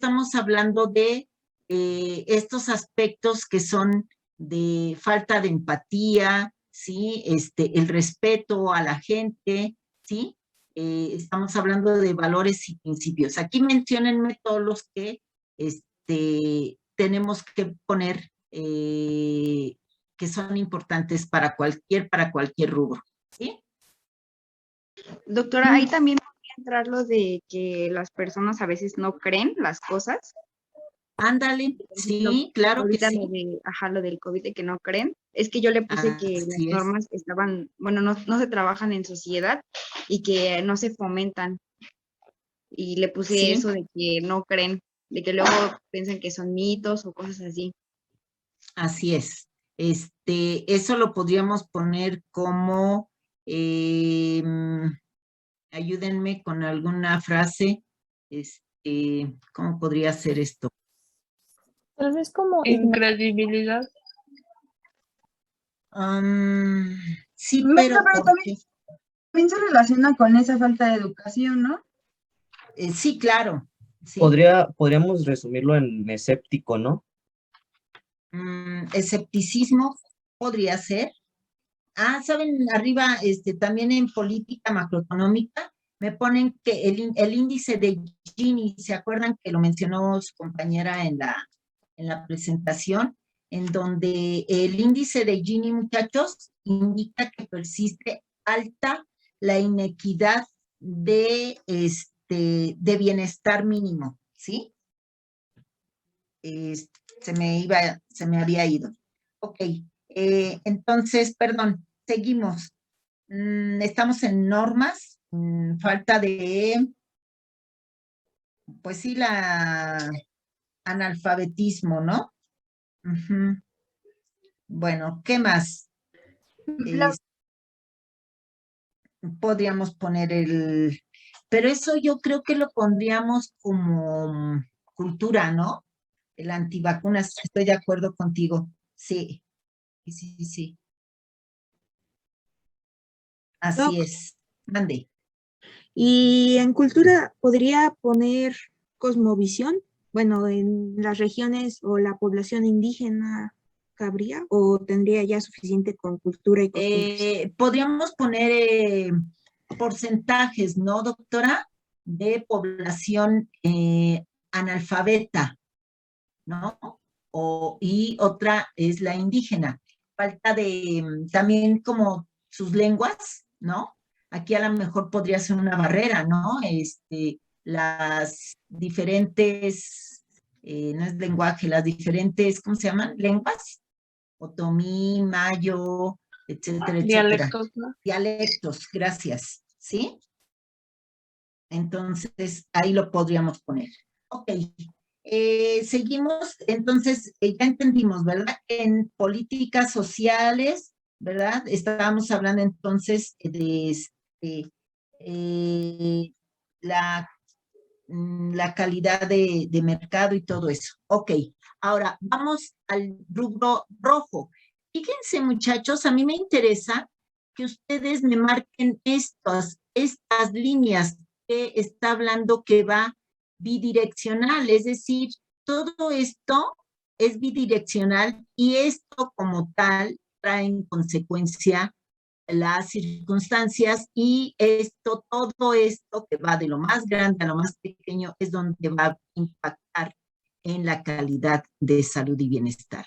estamos hablando de estos aspectos que son de falta de empatía, ¿sí? El respeto a la gente, ¿sí? Estamos hablando de valores y principios. Aquí menciónenme todos los que tenemos que poner que son importantes para cualquier rubro, ¿sí? Doctora, ahí también podría entrar lo de que las personas a veces no creen las cosas. Ándale, sí, claro que Ahorita sí. lo del COVID de que no creen, es que yo le puse que las normas estaban, bueno, no se trabajan en sociedad y que no se fomentan. Y le puse eso de que no creen, de que luego piensan que son mitos o cosas así. Así es. Eso lo podríamos poner como, ayúdenme con alguna frase, ¿cómo podría ser esto? Tal vez como incredibilidad. Sí, pero también se relaciona con esa falta de educación, ¿no? Sí, claro. Sí. Podríamos resumirlo en escéptico, ¿no? Escepticismo podría ser. ¿Saben? Arriba, también en política macroeconómica, me ponen que el índice de Gini, ¿se acuerdan que lo mencionó su compañera en la presentación? En donde el índice de Gini, muchachos, indica que persiste alta la inequidad de bienestar mínimo, ¿sí? Se me había ido. Ok, entonces, perdón, seguimos. Estamos en normas, falta de, pues sí, analfabetismo, ¿no? Bueno, ¿qué más? Podríamos poner pero eso yo creo que lo pondríamos como cultura, ¿no? El antivacunas, estoy de acuerdo contigo. Sí. Así es. Mande. Y en cultura podría poner cosmovisión, bueno, en las regiones o la población indígena cabría o tendría ya suficiente con cultura y cosmovisión. Podríamos poner porcentajes, ¿no, doctora? De población analfabeta, ¿no? Y otra es la indígena. Falta de también como sus lenguas, ¿no? Aquí a lo mejor podría ser una barrera, ¿no? Las diferentes, no es lenguaje, las diferentes, ¿cómo se llaman? Lenguas. Otomí, mayo, etcétera, etcétera. Dialectos, ¿no? Dialectos, gracias, ¿sí? Entonces, ahí lo podríamos poner. Ok. Seguimos, entonces, ya entendimos, ¿verdad? En políticas sociales, ¿verdad? Estábamos hablando entonces de la calidad de mercado y todo eso. Ok, ahora vamos al rubro rojo. Fíjense, muchachos, a mí me interesa que ustedes me marquen estas líneas que está hablando que va bidireccional, es decir, todo esto es bidireccional y esto como tal trae en consecuencia las circunstancias y todo esto que va de lo más grande a lo más pequeño es donde va a impactar en la calidad de salud y bienestar.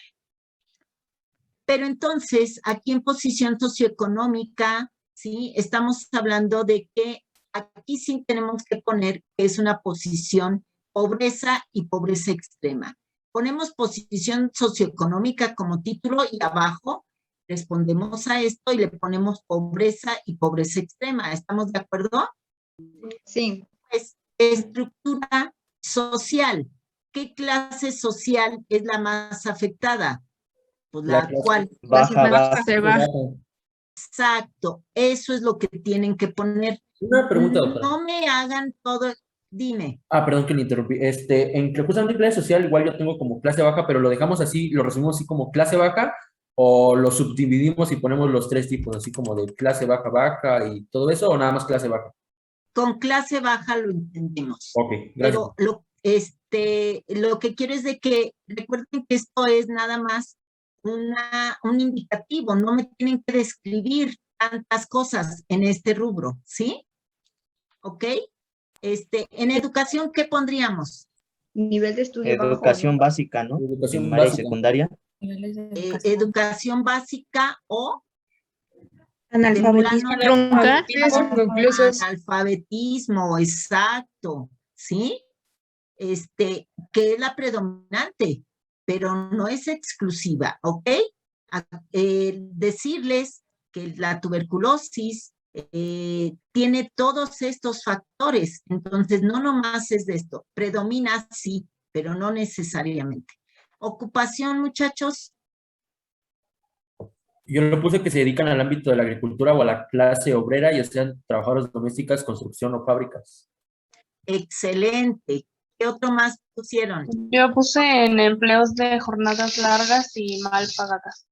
Pero entonces, aquí en posición socioeconómica, ¿sí? Estamos hablando de que aquí sí tenemos que poner que es una posición pobreza y pobreza extrema. Ponemos posición socioeconómica como título y abajo respondemos a esto y le ponemos pobreza y pobreza extrema. ¿Estamos de acuerdo? Sí. Pues, estructura social. ¿Qué clase social es la más afectada? Pues la cual. Baja. Exacto. Eso es lo que tienen que poner. Una pregunta, doctora. No me hagan todo. Dime. Perdón que le interrumpí. Justamente en clase social, igual yo tengo como clase baja, pero lo dejamos así, lo resumimos así como clase baja, o lo subdividimos y ponemos los tres tipos, así como de clase baja, baja y todo eso, o nada más clase baja. Con clase baja lo entendemos. Ok, gracias. Pero Lo que quiero es de que recuerden que esto es nada más un indicativo, no me tienen que describir tantas cosas en este rubro, ¿sí? ¿Ok? En educación, ¿qué pondríamos? Nivel de estudio bajo, Educación ¿no? básica, ¿no? Educación Primaria y básica. secundaria. Educación básica o Analfabetismo. analfabetismo, exacto, ¿sí? Que es la predominante, pero no es exclusiva, ¿ok? Decirles que la tuberculosis tiene todos estos factores, entonces no nomás es de esto, predomina sí, pero no necesariamente. Ocupación, muchachos. Yo lo puse que se dedican al ámbito de la agricultura o a la clase obrera, ya sean trabajadoras domésticas, construcción o fábricas. Excelente. ¿Qué otro más pusieron? Yo puse en empleos de jornadas largas y mal pagadas.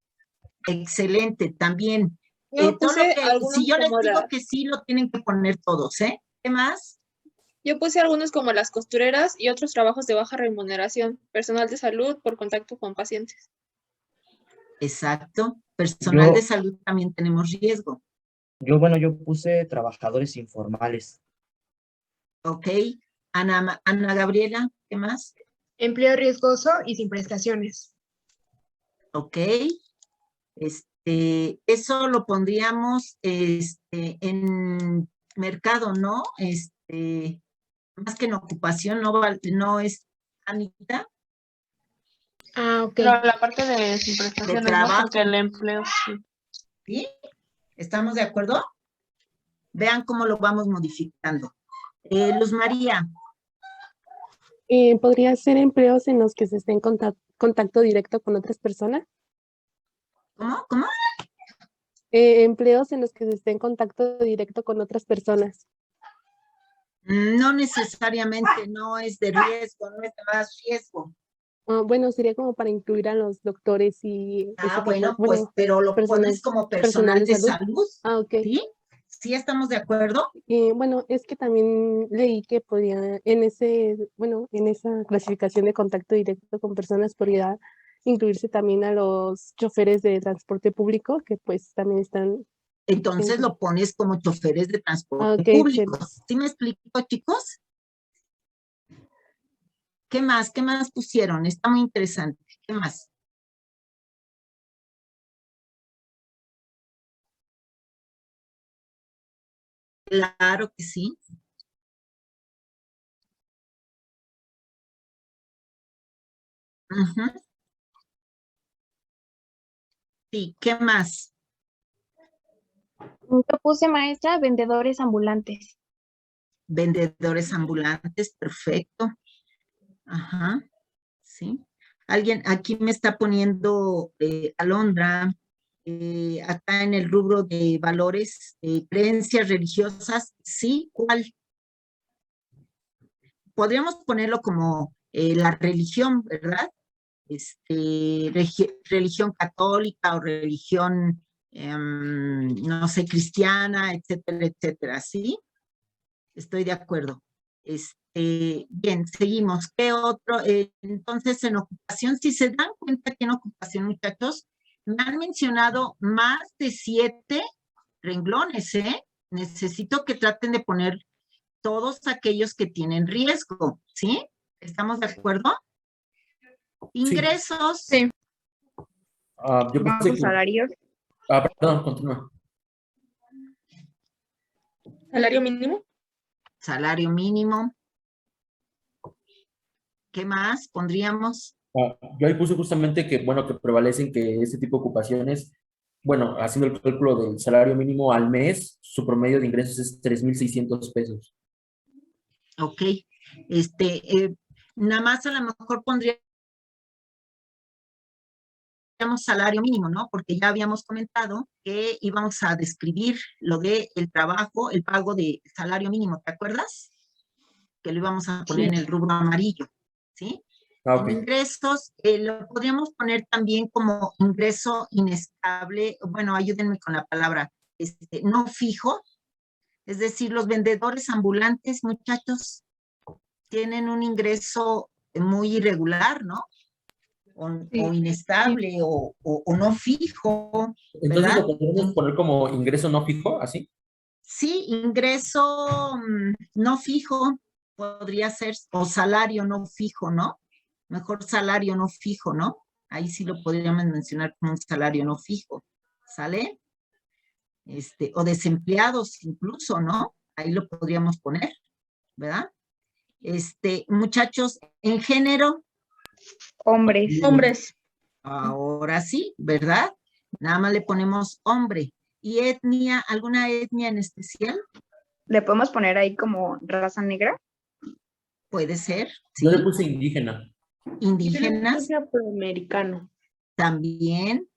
Excelente, también. Yo Todo puse lo que, algunos si yo les como digo las- que sí, lo tienen que poner todos, ¿eh? ¿Qué más? Yo puse algunos como las costureras y otros trabajos de baja remuneración, personal de salud por contacto con pacientes. Exacto. Personal Yo- de salud también tenemos riesgo. Bueno, yo puse trabajadores informales. ¿Ok? Ana Gabriela, ¿qué más? Empleo riesgoso y sin prestaciones. ¿Ok? Eso lo pondríamos en mercado, ¿no? Más que en ocupación, no es, Anita, Ah, ok. Pero la parte de sin prestaciones, ¿no? trabajo. Porque el empleo, sí. ¿sí? ¿Estamos de acuerdo? Vean cómo lo vamos modificando. Luz María, ¿Podría ser empleos en los que se esté en contacto directo con otras personas? ¿cómo? Empleos en los que se esté en contacto directo con otras personas. No necesariamente, no es de riesgo, no es de más riesgo. Bueno, sería como para incluir a los doctores y ese tipo, Bueno, pues, pero lo pones como personal de salud. Ah, ok. ¿Sí? ¿Sí estamos de acuerdo? Bueno, es que también leí que podía, en esa clasificación de contacto directo con personas podría incluirse también a los choferes de transporte público, que pues también están. Entonces lo pones como choferes de transporte Ah, ok, público. excelente. ¿Sí me explico, chicos? ¿Qué más? ¿Qué más pusieron? Está muy interesante. ¿Qué más? Claro que sí. Ujú. Sí, ¿qué más? Yo puse maestra, vendedores ambulantes. Vendedores ambulantes, perfecto. Ajá, sí. Alguien aquí me está poniendo Alondra, acá en el rubro de valores, creencias religiosas, sí, ¿cuál? Podríamos ponerlo como la religión, ¿verdad? Religión católica o religión, no sé, cristiana, etcétera, etcétera, ¿sí? Estoy de acuerdo. Bien, seguimos. ¿Qué otro? Entonces, en ocupación, si se dan cuenta que en ocupación, muchachos, me han mencionado más de 7 renglones, ¿eh? Necesito que traten de poner todos aquellos que tienen riesgo, ¿sí? ¿Estamos de acuerdo? Ingresos. Sí. Yo Bajo puse que... salarios. Perdón, continúa. ¿Salario mínimo? Salario mínimo. ¿Qué más pondríamos? Yo ahí puse justamente que, bueno, que prevalecen que este tipo de ocupaciones, bueno, haciendo el cálculo del salario mínimo al mes, su promedio de ingresos es 3,600 pesos. Ok. Nada más a lo mejor pondríamos salario mínimo, ¿no? Porque ya habíamos comentado que íbamos a describir lo de el trabajo, el pago de salario mínimo, ¿te acuerdas? Que lo íbamos a poner en el rubro amarillo, ¿sí? Ok. En ingresos, lo podríamos poner también como ingreso inestable, bueno, ayúdenme con la palabra, no fijo, es decir, los vendedores ambulantes, muchachos, tienen un ingreso muy irregular, ¿no? O inestable, o no fijo, Entonces ¿verdad? lo podemos poner como ingreso no fijo, así. Sí, ingreso no fijo podría ser, o salario no fijo, ¿no? Mejor salario no fijo, ¿no? Ahí sí lo podríamos mencionar como un salario no fijo, ¿sale? O desempleados incluso, ¿no? Ahí lo podríamos poner, ¿verdad? Muchachos, en género. Hombres. Hombres. Ahora sí, ¿verdad? Nada más le ponemos hombre. ¿Y etnia? ¿Alguna etnia en especial? ¿Le podemos poner ahí como raza negra? Puede ser, sí. Yo le puse indígena. Indígenas. Yo le puse afroamericano. También,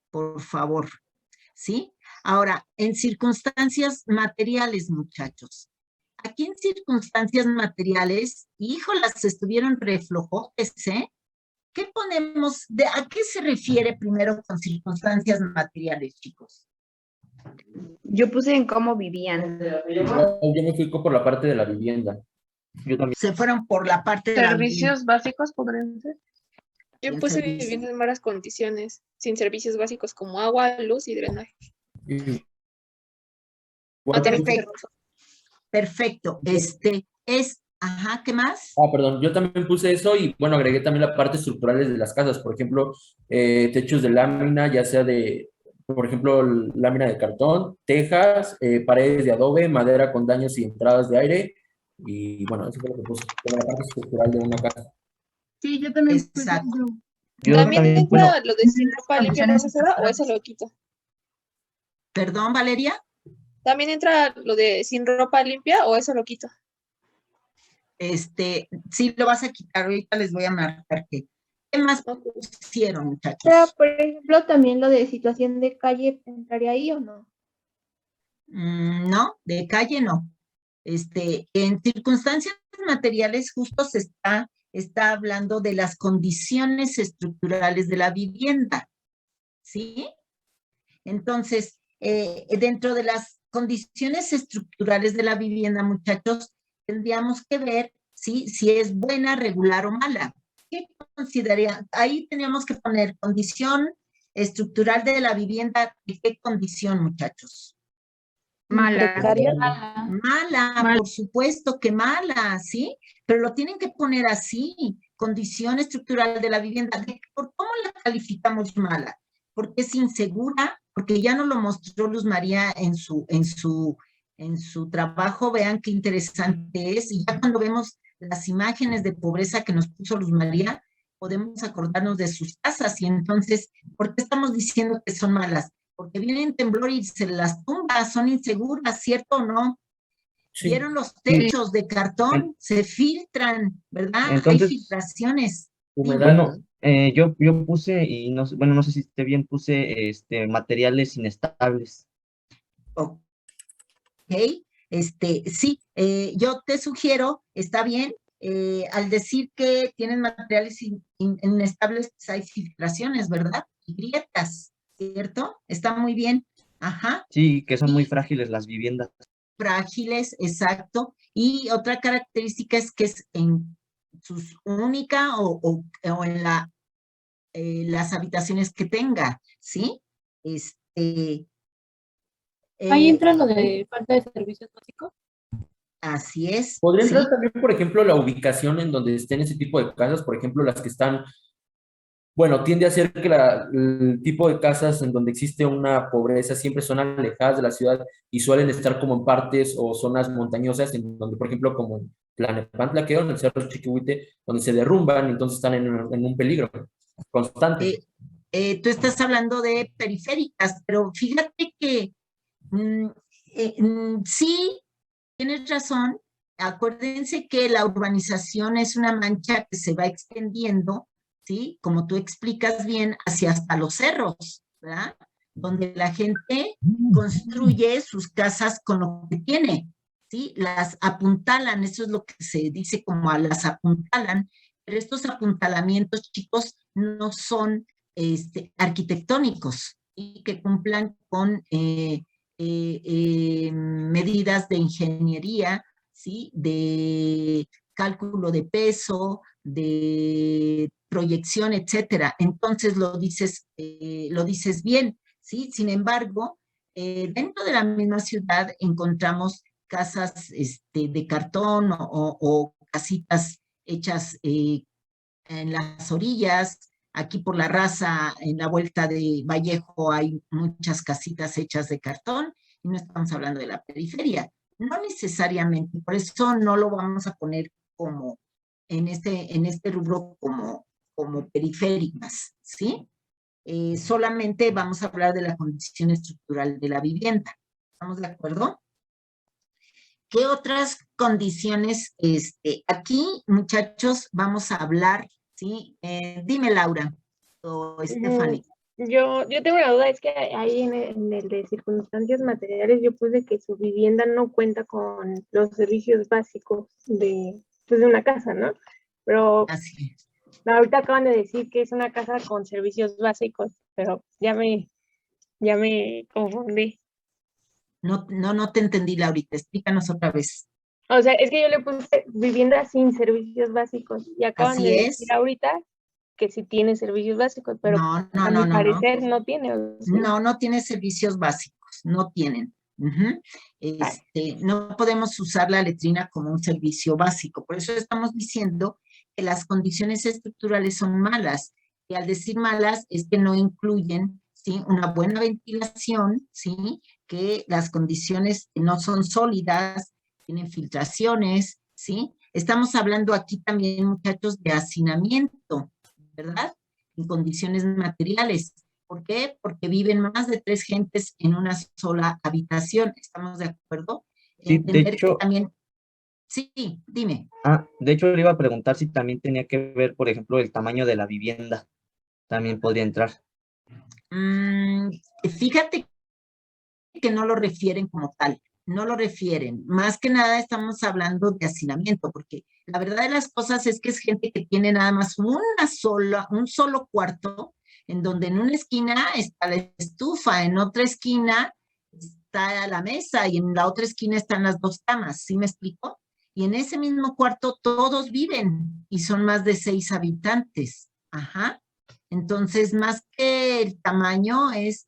por favor, ¿sí? Ahora, en circunstancias materiales, muchachos. Aquí en circunstancias materiales, híjolas, estuvieron reflojotes, ¿eh? ¿Qué ponemos? ¿A qué se refiere primero con circunstancias materiales, chicos? Yo puse en cómo vivían. Yo me fui por la parte de la vivienda. Yo también. Se fueron por la parte de ¿Servicios básicos podrían ser? Yo puse vivienda en malas condiciones, sin servicios básicos como agua, luz y drenaje. Perfecto. Ajá, ¿qué más? Perdón, yo también puse eso y bueno, agregué también la parte estructurales de las casas, por ejemplo, techos de lámina, ya sea de, por ejemplo, lámina de cartón, tejas, paredes de adobe, madera con daños y entradas de aire, y bueno, eso fue lo que puse, como la parte estructural de una casa. Sí, yo también puse Exacto. ¿También entra lo de sin ropa limpia profesora o eso lo quito? ¿Perdón, Valeria? ¿También entra lo de sin ropa limpia o eso lo quito? Sí, lo vas a quitar, ahorita les voy a marcar qué más pusieron, muchachos. Pero, por ejemplo, también lo de situación de calle, ¿entraría ahí o no? No, de calle no. En circunstancias materiales justo se está hablando de las condiciones estructurales de la vivienda, ¿sí? Entonces, dentro de las condiciones estructurales de la vivienda, muchachos, tendríamos que ver si es buena, regular o mala. ¿Qué consideraría? Ahí teníamos que poner condición estructural de la vivienda. ¿De qué condición, muchachos? Mala. Mala, por supuesto que mala, ¿sí? Pero lo tienen que poner así, condición estructural de la vivienda. ¿Por cómo la calificamos mala? Porque es insegura, porque ya nos lo mostró Luz María en su trabajo, vean qué interesante es, y ya cuando vemos las imágenes de pobreza que nos puso Luz María, podemos acordarnos de sus casas, y entonces, ¿por qué estamos diciendo que son malas? Porque vienen temblor y se las tumba, son inseguras, ¿cierto o no? Sí. Vieron los techos de cartón, se filtran, ¿verdad? Entonces, hay filtraciones. Bueno, yo puse, y no, bueno, no sé si esté bien, puse materiales inestables. Ok, sí, yo te sugiero, está bien, al decir que tienen materiales inestables, pues hay filtraciones, ¿verdad? Y grietas, ¿cierto? Está muy bien. Ajá. Sí, que son muy frágiles las viviendas. Frágiles, exacto. Y otra característica es que es en sus única o en las habitaciones que tenga, ¿sí? Ahí entra lo de falta de servicios básicos. Así es. Podría entrar ¿sí? también, por ejemplo, la ubicación en donde estén ese tipo de casas, por ejemplo, las que están, bueno, tiende a ser que el tipo de casas en donde existe una pobreza siempre son alejadas de la ciudad y suelen estar como en partes o zonas montañosas, en donde, por ejemplo, como en Tlalnepantla, en el Cerro Chiquihuite, donde se derrumban y entonces están en un peligro constante. Tú estás hablando de periféricas, pero fíjate que sí, tienes razón. Acuérdense que la urbanización es una mancha que se va extendiendo, ¿sí? Como tú explicas bien, hacia hasta los cerros, ¿verdad? Donde la gente construye sus casas con lo que tiene, ¿sí? Las apuntalan, eso es lo que se dice como a las apuntalan, pero estos apuntalamientos, chicos, no son arquitectónicos y que cumplan con medidas de ingeniería, ¿sí? De cálculo de peso, de proyección, etcétera. Entonces lo dices bien, ¿sí? Sin embargo, dentro de la misma ciudad encontramos casas de cartón o casitas hechas en las orillas. Aquí por la Raza, en la vuelta de Vallejo, hay muchas casitas hechas de cartón y no estamos hablando de la periferia. No necesariamente, por eso no lo vamos a poner como en este rubro como periféricas, ¿sí? Solamente vamos a hablar de la condición estructural de la vivienda. ¿Estamos de acuerdo? ¿Qué otras condiciones? Aquí, muchachos, vamos a hablar, ¿sí? Dime, Laura o Stephanie. Yo tengo una duda, es que ahí en el de circunstancias materiales yo puse que su vivienda no cuenta con los servicios básicos de una casa, ¿no? Pero así es. Ahorita acaban de decir que es una casa con servicios básicos, pero ya me confundí. No te entendí, Laurita, explícanos otra vez. O sea, es que yo le puse vivienda sin servicios básicos y acaban de decir ahorita que sí tiene servicios básicos, pero a mi parecer no tiene. ¿Sí? No tiene servicios básicos, no tienen. No podemos usar la letrina como un servicio básico, por eso estamos diciendo que las condiciones estructurales son malas, y al decir malas es que no incluyen, ¿sí?, una buena ventilación, ¿sí?, que las condiciones no son sólidas, tienen filtraciones, ¿sí? Estamos hablando aquí también, muchachos, de hacinamiento, ¿verdad? En condiciones materiales. ¿Por qué? Porque viven más de 3 gentes en una sola habitación. ¿Estamos de acuerdo? Sí, Entender de hecho, que también... Sí, dime. De hecho, le iba a preguntar si también tenía que ver, por ejemplo, el tamaño de la vivienda. También podría entrar. Fíjate que no lo refieren como tal. No lo refieren. Más que nada estamos hablando de hacinamiento, porque la verdad de las cosas es que es gente que tiene nada más un solo cuarto, en donde en una esquina está la estufa, en otra esquina está la mesa y en la otra esquina están las 2 camas, ¿sí me explico? Y en ese mismo cuarto todos viven y son más de 6 habitantes. Ajá. Entonces, más que el tamaño es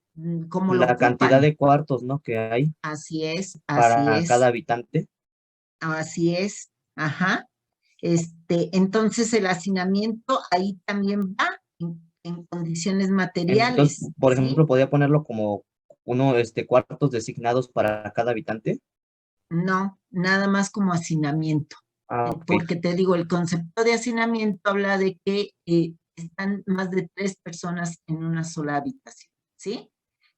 como lo la ocupan. cantidad de cuartos, ¿no?, que hay. Así es, para cada habitante. Así es, ajá. Entonces el hacinamiento ahí también va en condiciones materiales. Entonces, por ejemplo, ¿podría ponerlo como cuartos designados para cada habitante? No, nada más como hacinamiento. Okay. Porque te digo, el concepto de hacinamiento habla de que están más de 3 personas en una sola habitación, ¿sí?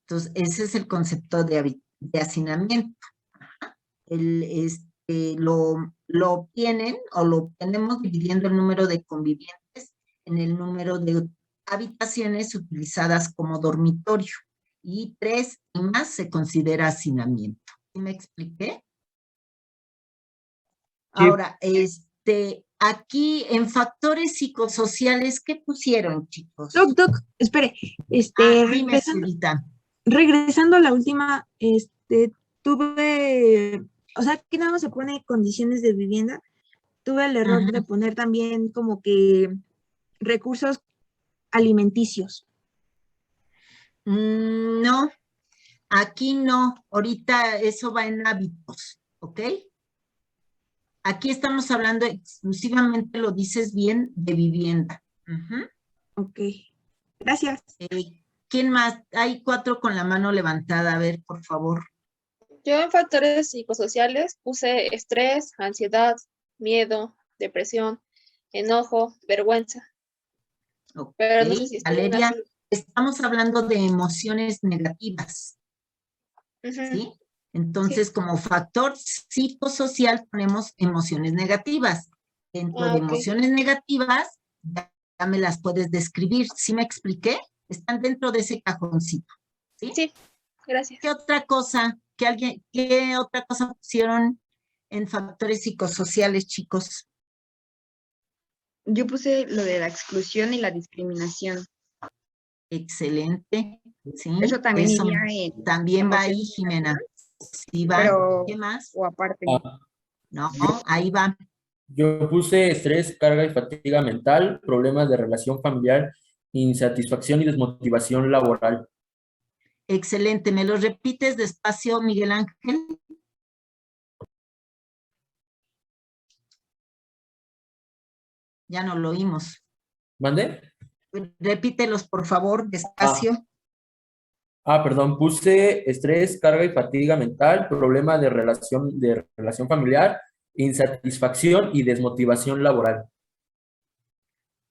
Entonces, ese es el concepto de hacinamiento. Ajá. Lo obtienen o lo obtenemos dividiendo el número de convivientes en el número de habitaciones utilizadas como dormitorio. Y 3 y más se considera hacinamiento. ¿Sí me expliqué? Sí. Ahora, aquí en factores psicosociales, ¿qué pusieron, chicos? Doc, espere. Regresando a la última, tuve, o sea, aquí nada más se pone condiciones de vivienda. Tuve el error de poner también como que recursos alimenticios. No, aquí no. Ahorita eso va en hábitos, ¿ok? Aquí estamos hablando exclusivamente, lo dices bien, de vivienda. Ok, gracias. ¿Quién más? Hay 4 con la mano levantada, a ver, por favor. Yo en factores psicosociales puse estrés, ansiedad, miedo, depresión, enojo, vergüenza. Okay. Pero no sé si Valeria, estamos hablando de emociones negativas, ¿sí? Entonces, sí, como factor psicosocial ponemos emociones negativas. Dentro de emociones negativas, ya me las puedes describir. ¿Sí me expliqué? Están dentro de ese cajoncito. Sí, sí, gracias. ¿Qué otra cosa? ¿Qué otra cosa pusieron en factores psicosociales, chicos? Yo puse lo de la exclusión y la discriminación. Excelente. Sí, eso también iría en también va ahí, Jimena. Sí va. Pero, ¿qué más? O aparte. No, ahí va. Yo puse estrés, carga y fatiga mental, problemas de relación familiar, insatisfacción y desmotivación laboral. Excelente. ¿Me lo repites despacio, Miguel Ángel? Ya no lo oímos. ¿Mande? Repítelos, por favor, despacio. Perdón, puse estrés, carga y fatiga mental, problema de relación familiar, insatisfacción y desmotivación laboral.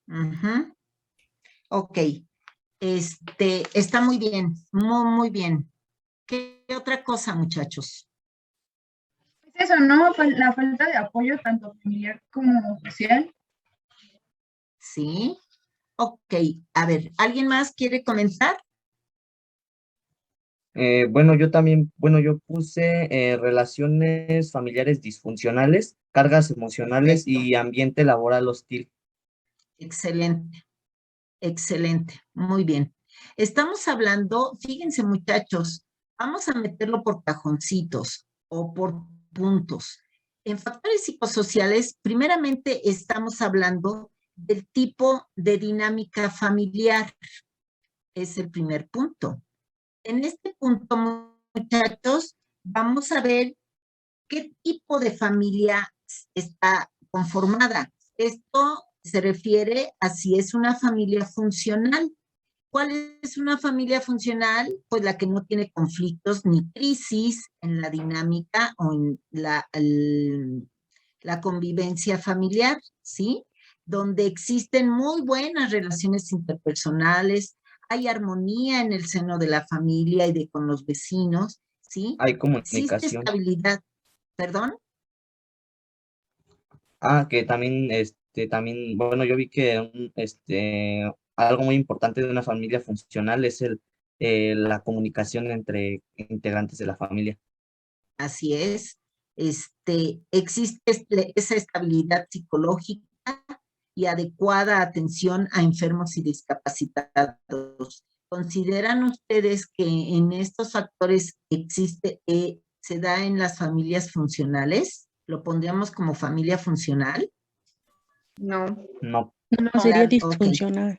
Ujú. Ok. Está muy bien, muy bien. ¿Qué otra cosa, muchachos? Pues eso, ¿no? La falta de apoyo tanto familiar como social. Sí. Ok. A ver, ¿alguien más quiere comentar? Bueno, yo puse relaciones familiares disfuncionales, cargas emocionales y ambiente laboral hostil. Excelente, excelente, muy bien. Estamos hablando, fíjense muchachos, vamos a meterlo por cajoncitos o por puntos. En factores psicosociales, primeramente estamos hablando del tipo de dinámica familiar. Es el primer punto. En este punto, muchachos, vamos a ver qué tipo de familia está conformada. Esto se refiere a si es una familia funcional. ¿Cuál es una familia funcional? Pues la que no tiene conflictos ni crisis en la dinámica o en la convivencia familiar, ¿sí? Donde existen muy buenas relaciones interpersonales, hay armonía en el seno de la familia y con los vecinos, ¿sí? Hay Existe comunicación. estabilidad. ¿Perdón? Que también, bueno, yo vi que algo muy importante de una familia funcional es la comunicación entre integrantes de la familia. Así es. Existe esa estabilidad psicológica y adecuada atención a enfermos y discapacitados. ¿Consideran ustedes que en estos factores se da en las familias funcionales? ¿Lo pondríamos como familia funcional? No. No. No, sería Claro, ok. disfuncional.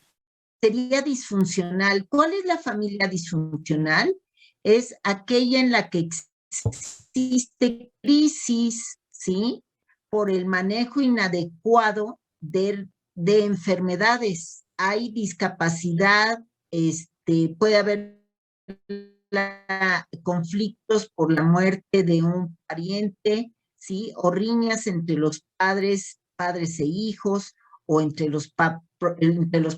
Sería disfuncional. ¿Cuál es la familia disfuncional? Es aquella en la que existe crisis, ¿sí? Por el manejo inadecuado de enfermedades. Hay discapacidad, puede haber conflictos por la muerte de un pariente, ¿sí? O riñas entre los padres e hijos, o entre los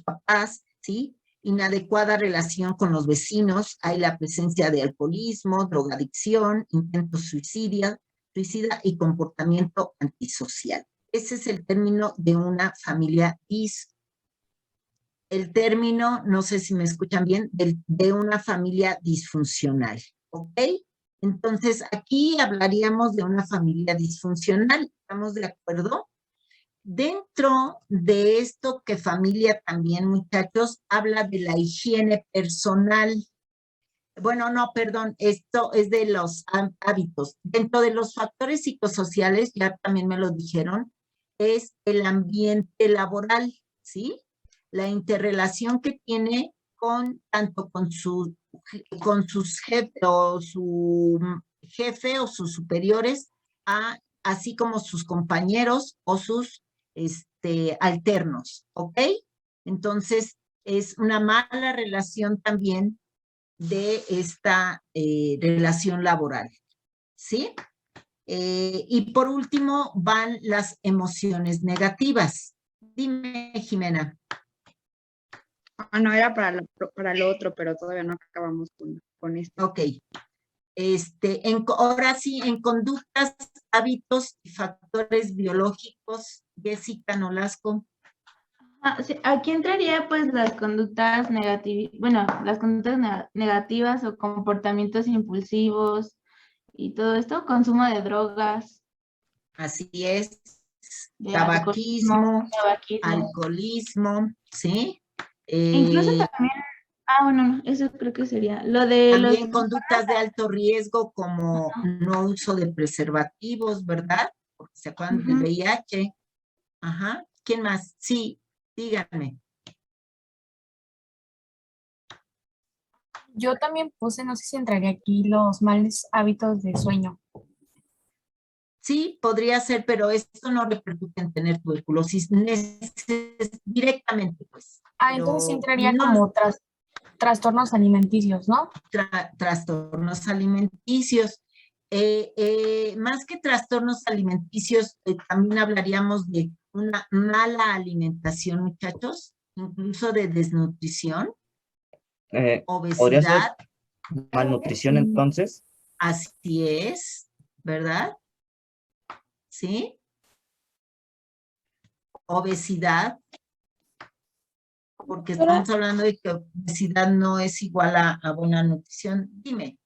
papás, ¿sí? Inadecuada relación con los vecinos, hay la presencia de alcoholismo, drogadicción, intentos suicida y comportamiento antisocial. Ese es el término de una familia el término, no sé si me escuchan bien, de una familia disfuncional, ¿ok? Entonces, aquí hablaríamos de una familia disfuncional, ¿estamos de acuerdo? Dentro de esto que familia también, muchachos, habla de la higiene personal. Bueno, no, perdón, esto es de los hábitos. Dentro de los factores psicosociales, ya también me lo dijeron, es el ambiente laboral, ¿sí? La interrelación que tiene tanto con sus jefes o su jefe o sus superiores, así como sus compañeros o sus alternos, ¿ok? Entonces, es una mala relación también de esta relación laboral, ¿sí? Y por último van las emociones negativas. Dime, Jimena. No, era para lo otro, pero todavía no acabamos con esto. Ok. Ahora sí, en conductas, hábitos y factores biológicos, Jessica Nolasco. Sí, aquí entraría pues las conductas negativas o comportamientos impulsivos y todo esto, consumo de drogas. Así es, de tabaquismo, alcoholismo, ¿sí? Incluso también, bueno, no, eso creo que sería lo de también conductas de alto riesgo como no uso de preservativos, ¿verdad? Porque se acuerdan del VIH. Ajá. ¿Quién más? Sí, díganme. Yo también puse, no sé si entraría aquí, los malos hábitos de sueño. Sí, podría ser, pero esto no repercute en tener tuberculosis directamente, pues. Entonces sí Pero entraría no, como trastornos alimenticios, ¿no? trastornos alimenticios. Más que trastornos alimenticios, también hablaríamos de una mala alimentación, muchachos, incluso de desnutrición, ¿Podría ser obesidad. malnutrición entonces? Así es, ¿verdad? ¿Sí? Obesidad, porque estamos hablando de que obesidad no es igual a buena nutrición. Dime.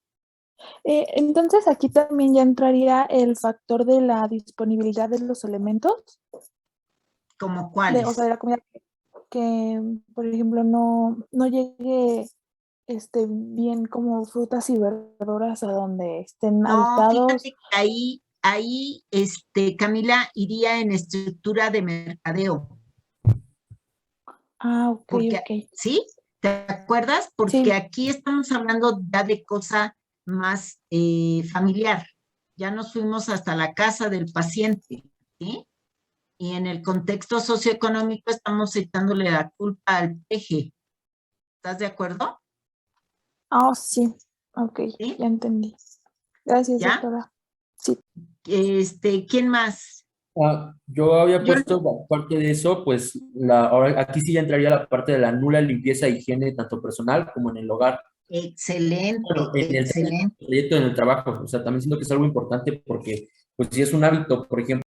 Entonces aquí también ya entraría el factor de la disponibilidad de los elementos. ¿Cómo cuáles? O sea, de la comida que, por ejemplo, no llegue bien como frutas y verduras a donde estén habitados. Fíjate que ahí, Camila, iría en estructura de mercadeo. Ok, porque, ok. ¿sí? ¿Te acuerdas? Porque Sí. aquí estamos hablando ya de cosa más familiar. Ya nos fuimos hasta la casa del paciente, ¿sí? Y en el contexto socioeconómico estamos echándole la culpa al peje. ¿Estás de acuerdo? Sí. Ok, ¿Sí? ya entendí. Gracias, ¿Ya? doctora. Sí. ¿Quién más? Yo había puesto, aparte de eso, pues ahora aquí sí ya entraría la parte de la nula limpieza e higiene, tanto personal como en el hogar. Excelente, Bueno, en el excelente. proyecto, en el trabajo. O sea, también siento que es algo importante porque, pues, si es un hábito, por ejemplo,